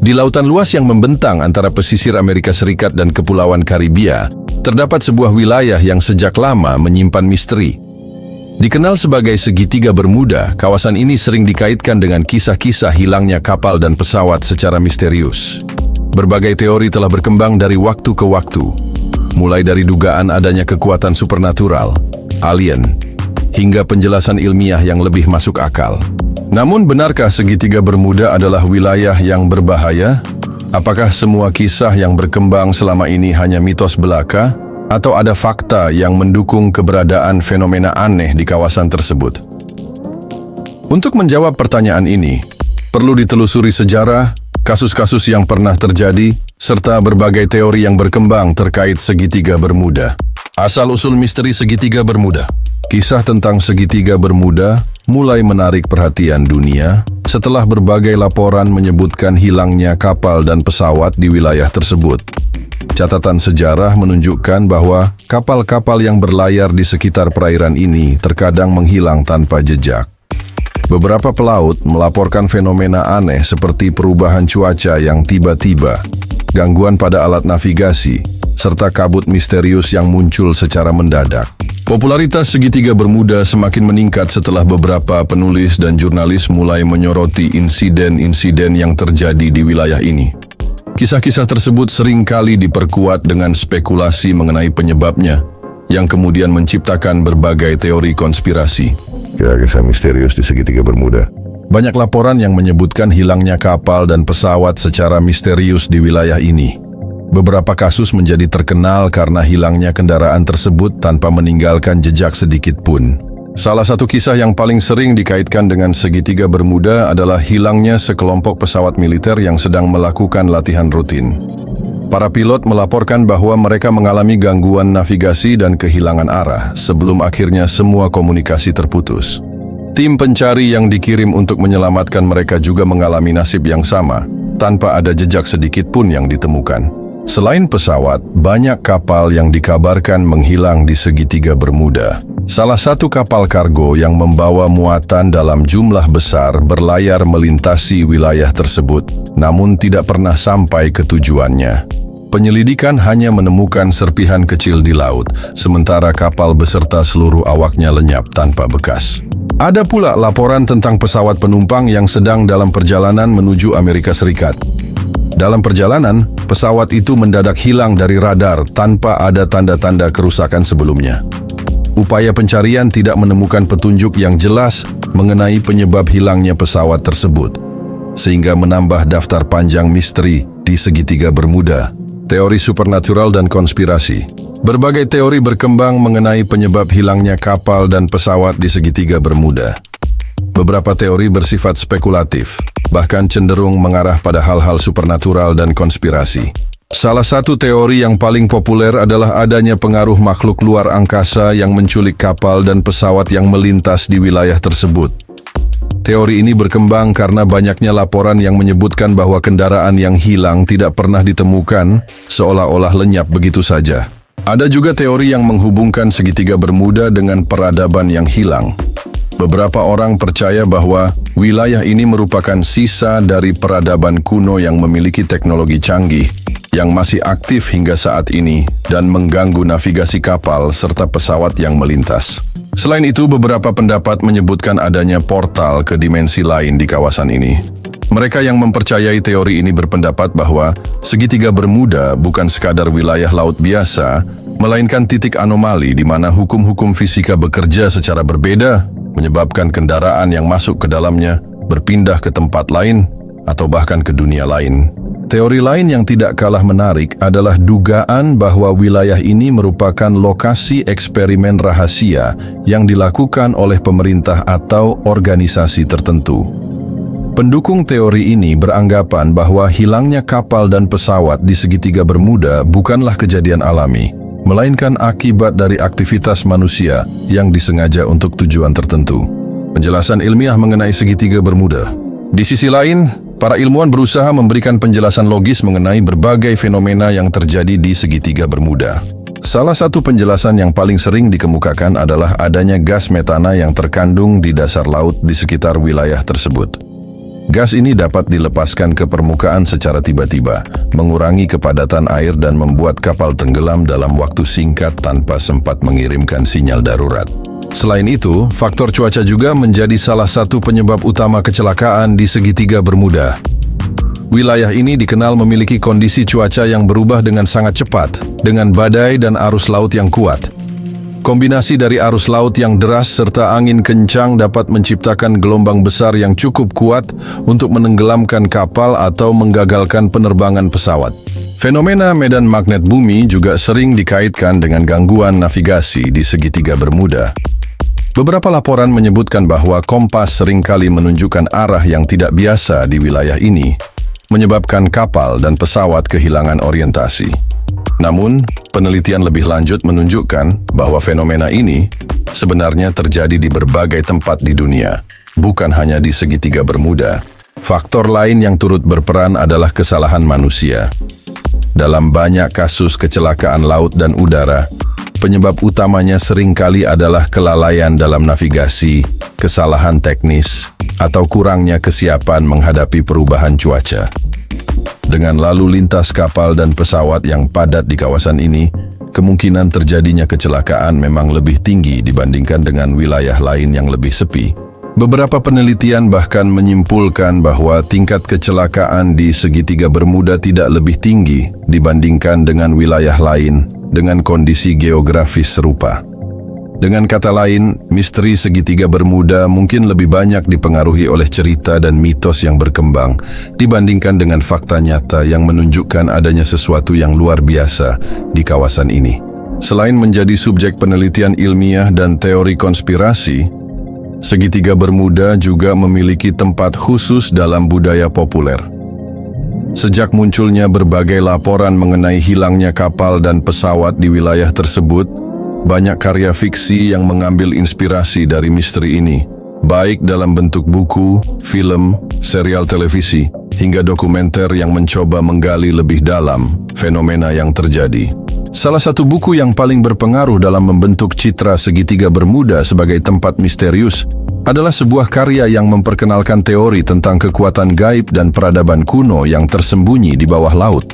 Di lautan luas yang membentang antara pesisir Amerika Serikat dan Kepulauan Karibia, terdapat sebuah wilayah yang sejak lama menyimpan misteri. Dikenal sebagai segitiga Bermuda, kawasan ini sering dikaitkan dengan kisah-kisah hilangnya kapal dan pesawat secara misterius. Berbagai teori telah berkembang dari waktu ke waktu, mulai dari dugaan adanya kekuatan supernatural, alien, hingga penjelasan ilmiah yang lebih masuk akal. Namun, benarkah segitiga Bermuda adalah wilayah yang berbahaya? Apakah semua kisah yang berkembang selama ini hanya mitos belaka? Atau ada fakta yang mendukung keberadaan fenomena aneh di kawasan tersebut? Untuk menjawab pertanyaan ini, perlu ditelusuri sejarah, kasus-kasus yang pernah terjadi, serta berbagai teori yang berkembang terkait segitiga Bermuda. Asal-usul misteri segitiga Bermuda. Kisah tentang segitiga Bermuda mulai menarik perhatian dunia setelah berbagai laporan menyebutkan hilangnya kapal dan pesawat di wilayah tersebut. Catatan sejarah menunjukkan bahwa kapal-kapal yang berlayar di sekitar perairan ini terkadang menghilang tanpa jejak. Beberapa pelaut melaporkan fenomena aneh seperti perubahan cuaca yang tiba-tiba, gangguan pada alat navigasi, serta kabut misterius yang muncul secara mendadak. Popularitas segitiga Bermuda semakin meningkat setelah beberapa penulis dan jurnalis mulai menyoroti insiden-insiden yang terjadi di wilayah ini. Kisah-kisah tersebut seringkali diperkuat dengan spekulasi mengenai penyebabnya, yang kemudian menciptakan berbagai teori konspirasi. Kisah misterius di segitiga Bermuda. Banyak laporan yang menyebutkan hilangnya kapal dan pesawat secara misterius di wilayah ini. Beberapa kasus menjadi terkenal karena hilangnya kendaraan tersebut tanpa meninggalkan jejak sedikit pun. Salah satu kisah yang paling sering dikaitkan dengan segitiga Bermuda adalah hilangnya sekelompok pesawat militer yang sedang melakukan latihan rutin. Para pilot melaporkan bahwa mereka mengalami gangguan navigasi dan kehilangan arah sebelum akhirnya semua komunikasi terputus. Tim pencari yang dikirim untuk menyelamatkan mereka juga mengalami nasib yang sama, tanpa ada jejak sedikit pun yang ditemukan. Selain pesawat, banyak kapal yang dikabarkan menghilang di segitiga Bermuda. Salah satu kapal kargo yang membawa muatan dalam jumlah besar berlayar melintasi wilayah tersebut, namun tidak pernah sampai ke tujuannya. Penyelidikan hanya menemukan serpihan kecil di laut, sementara kapal beserta seluruh awaknya lenyap tanpa bekas. Ada pula laporan tentang pesawat penumpang yang sedang dalam perjalanan menuju Amerika Serikat. Dalam perjalanan, pesawat itu mendadak hilang dari radar tanpa ada tanda-tanda kerusakan sebelumnya. Upaya pencarian tidak menemukan petunjuk yang jelas mengenai penyebab hilangnya pesawat tersebut, sehingga menambah daftar panjang misteri di segitiga Bermuda. Teori supernatural dan konspirasi. Berbagai teori berkembang mengenai penyebab hilangnya kapal dan pesawat di segitiga Bermuda. Beberapa teori bersifat spekulatif, bahkan cenderung mengarah pada hal-hal supernatural dan konspirasi. Salah satu teori yang paling populer adalah adanya pengaruh makhluk luar angkasa yang menculik kapal dan pesawat yang melintas di wilayah tersebut. Teori ini berkembang karena banyaknya laporan yang menyebutkan bahwa kendaraan yang hilang tidak pernah ditemukan, seolah-olah lenyap begitu saja. Ada juga teori yang menghubungkan segitiga Bermuda dengan peradaban yang hilang. Beberapa orang percaya bahwa wilayah ini merupakan sisa dari peradaban kuno yang memiliki teknologi canggih, yang masih aktif hingga saat ini dan mengganggu navigasi kapal serta pesawat yang melintas. Selain itu, beberapa pendapat menyebutkan adanya portal ke dimensi lain di kawasan ini. Mereka yang mempercayai teori ini berpendapat bahwa segitiga Bermuda bukan sekadar wilayah laut biasa, melainkan titik anomali di mana hukum-hukum fisika bekerja secara berbeda, menyebabkan kendaraan yang masuk ke dalamnya berpindah ke tempat lain atau bahkan ke dunia lain. Teori lain yang tidak kalah menarik adalah dugaan bahwa wilayah ini merupakan lokasi eksperimen rahasia yang dilakukan oleh pemerintah atau organisasi tertentu. Pendukung teori ini beranggapan bahwa hilangnya kapal dan pesawat di segitiga Bermuda bukanlah kejadian alami, melainkan akibat dari aktivitas manusia yang disengaja untuk tujuan tertentu. Penjelasan ilmiah mengenai segitiga Bermuda. Di sisi lain, para ilmuwan berusaha memberikan penjelasan logis mengenai berbagai fenomena yang terjadi di segitiga Bermuda. Salah satu penjelasan yang paling sering dikemukakan adalah adanya gas metana yang terkandung di dasar laut di sekitar wilayah tersebut. Gas ini dapat dilepaskan ke permukaan secara tiba-tiba, mengurangi kepadatan air dan membuat kapal tenggelam dalam waktu singkat tanpa sempat mengirimkan sinyal darurat. Selain itu, faktor cuaca juga menjadi salah satu penyebab utama kecelakaan di segitiga Bermuda. Wilayah ini dikenal memiliki kondisi cuaca yang berubah dengan sangat cepat, dengan badai dan arus laut yang kuat. Kombinasi dari arus laut yang deras serta angin kencang dapat menciptakan gelombang besar yang cukup kuat untuk menenggelamkan kapal atau menggagalkan penerbangan pesawat. Fenomena medan magnet bumi juga sering dikaitkan dengan gangguan navigasi di segitiga Bermuda. Beberapa laporan menyebutkan bahwa kompas seringkali menunjukkan arah yang tidak biasa di wilayah ini, menyebabkan kapal dan pesawat kehilangan orientasi. Namun, penelitian lebih lanjut menunjukkan bahwa fenomena ini sebenarnya terjadi di berbagai tempat di dunia, bukan hanya di segitiga Bermuda. Faktor lain yang turut berperan adalah kesalahan manusia. Dalam banyak kasus kecelakaan laut dan udara, penyebab utamanya seringkali adalah kelalaian dalam navigasi, kesalahan teknis, atau kurangnya kesiapan menghadapi perubahan cuaca. Dengan lalu lintas kapal dan pesawat yang padat di kawasan ini, kemungkinan terjadinya kecelakaan memang lebih tinggi dibandingkan dengan wilayah lain yang lebih sepi. Beberapa penelitian bahkan menyimpulkan bahwa tingkat kecelakaan di segitiga Bermuda tidak lebih tinggi dibandingkan dengan wilayah lain dengan kondisi geografis serupa. Dengan kata lain, misteri segitiga Bermuda mungkin lebih banyak dipengaruhi oleh cerita dan mitos yang berkembang dibandingkan dengan fakta nyata yang menunjukkan adanya sesuatu yang luar biasa di kawasan ini. Selain menjadi subjek penelitian ilmiah dan teori konspirasi, segitiga Bermuda juga memiliki tempat khusus dalam budaya populer. Sejak munculnya berbagai laporan mengenai hilangnya kapal dan pesawat di wilayah tersebut, banyak karya fiksi yang mengambil inspirasi dari misteri ini, baik dalam bentuk buku, film, serial televisi, hingga dokumenter yang mencoba menggali lebih dalam fenomena yang terjadi. Salah satu buku yang paling berpengaruh dalam membentuk citra segitiga Bermuda sebagai tempat misterius adalah sebuah karya yang memperkenalkan teori tentang kekuatan gaib dan peradaban kuno yang tersembunyi di bawah laut.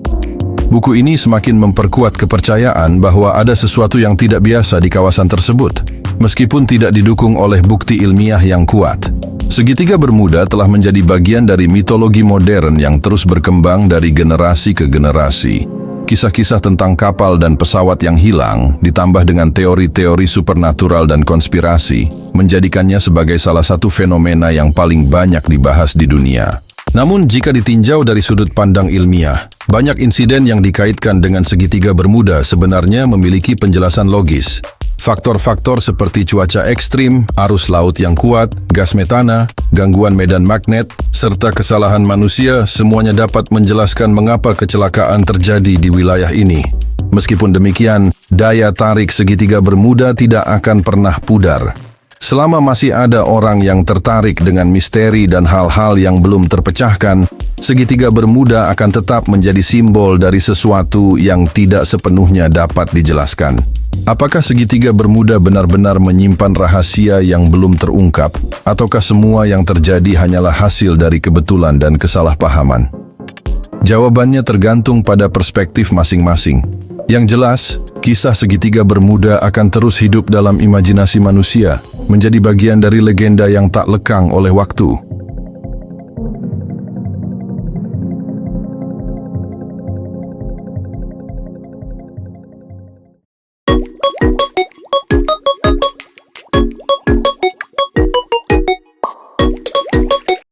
Buku ini semakin memperkuat kepercayaan bahwa ada sesuatu yang tidak biasa di kawasan tersebut, meskipun tidak didukung oleh bukti ilmiah yang kuat. Segitiga Bermuda telah menjadi bagian dari mitologi modern yang terus berkembang dari generasi ke generasi. Kisah-kisah tentang kapal dan pesawat yang hilang, ditambah dengan teori-teori supernatural dan konspirasi, menjadikannya sebagai salah satu fenomena yang paling banyak dibahas di dunia. Namun jika ditinjau dari sudut pandang ilmiah, banyak insiden yang dikaitkan dengan segitiga Bermuda sebenarnya memiliki penjelasan logis. Faktor-faktor seperti cuaca ekstrim, arus laut yang kuat, gas metana, gangguan medan magnet, serta kesalahan manusia semuanya dapat menjelaskan mengapa kecelakaan terjadi di wilayah ini. Meskipun demikian, daya tarik segitiga Bermuda tidak akan pernah pudar. Selama masih ada orang yang tertarik dengan misteri dan hal-hal yang belum terpecahkan, segitiga Bermuda akan tetap menjadi simbol dari sesuatu yang tidak sepenuhnya dapat dijelaskan. Apakah segitiga Bermuda benar-benar menyimpan rahasia yang belum terungkap, ataukah semua yang terjadi hanyalah hasil dari kebetulan dan kesalahpahaman? Jawabannya tergantung pada perspektif masing-masing. Yang jelas, kisah segitiga Bermuda akan terus hidup dalam imajinasi manusia, menjadi bagian dari legenda yang tak lekang oleh waktu.